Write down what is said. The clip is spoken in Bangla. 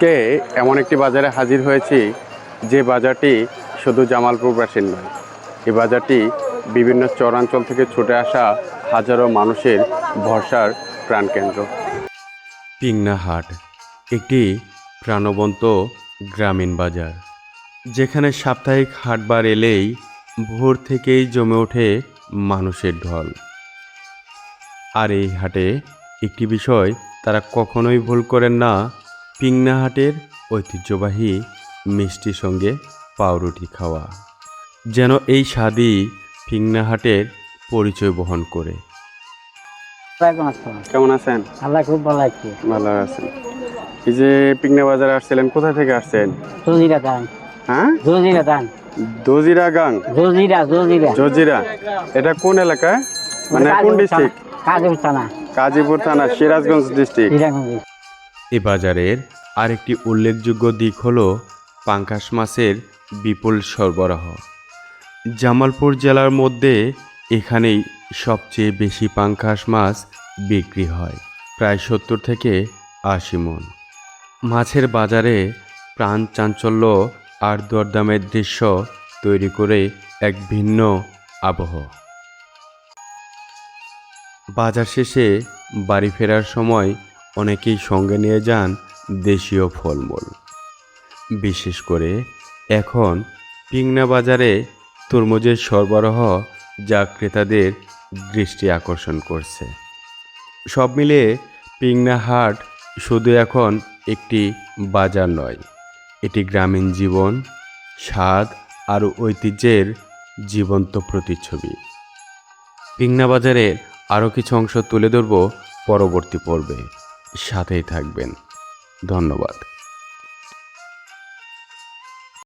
কে এমন একটি বাজারে হাজির হয়েছি যে বাজারটি শুধু জামালপুরবাসীর নয়, এই বাজারটি বিভিন্ন চরাঞ্চল থেকে ছুটে আসা হাজারো মানুষের ভরসার প্রাণকেন্দ্র। পিংনা হাট একটি প্রাণবন্ত গ্রামীণ বাজার, যেখানে সাপ্তাহিক হাটবার এলেই ভোর থেকেই জমে ওঠে মানুষের ঢল। আর এই হাটে একটি বিষয় তারা কখনোই ভুল করেন না, পিংনা হাটের ঐতিহ্যবাহী মিষ্টির সঙ্গে পাউরুটি খাওয়া, যেন এই স্বাদই পিংনা হাটের পরিচয় বহন করে। কেমন আছেন? আল্লাহ খুব ভালো লাগছে। ভালো আছেন। এই যে পিংনা বাজারে আসছিলেন, কোথা থেকে আসছেন? জজিরা দান। হ্যাঁ, জজিরা দান। দজিরা গাং। জজিরা এটা কোন এলাকায়, মানে কোন ডিস্ট্রিক্ট? কাজীপুর থানা। কাজীপুর থানা, সিরাজগঞ্জ ডিস্ট্রিক্ট। এই বাজারের আরেকটি উল্লেখযোগ্য দিক হলো পাঙ্গাস মাছের বিপুল সরবরাহ। জামালপুর জেলার মধ্যে এখানেই সবচেয়ে বেশি পাঙ্গাস মাছ বিক্রি হয়, প্রায় 70 থেকে 80 মণ। মাছের বাজারে প্রাণ চাঞ্চল্য আর দরদামের দৃশ্য তৈরি করে এক ভিন্ন আবহ। বাজার শেষে বাড়ি ফেরার সময় অনেকেই সঙ্গে নিয়ে যান দেশীয় ফলমূল। বিশেষ করে এখন পিংনা বাজারে তরমুজের সরবরাহ, যা ক্রেতাদের দৃষ্টি আকর্ষণ করছে। সব মিলিয়ে পিংনা হাট শুধু এখন একটি বাজার নয়, এটি গ্রামীণ জীবন, স্বাদ আর ঐতিহ্যের জীবন্ত প্রতিচ্ছবি। পিংনা বাজারের আরও কিছু অংশ তুলে ধরব পরবর্তী পর্বে। সাথেই থাকবেন। ধন্যবাদ।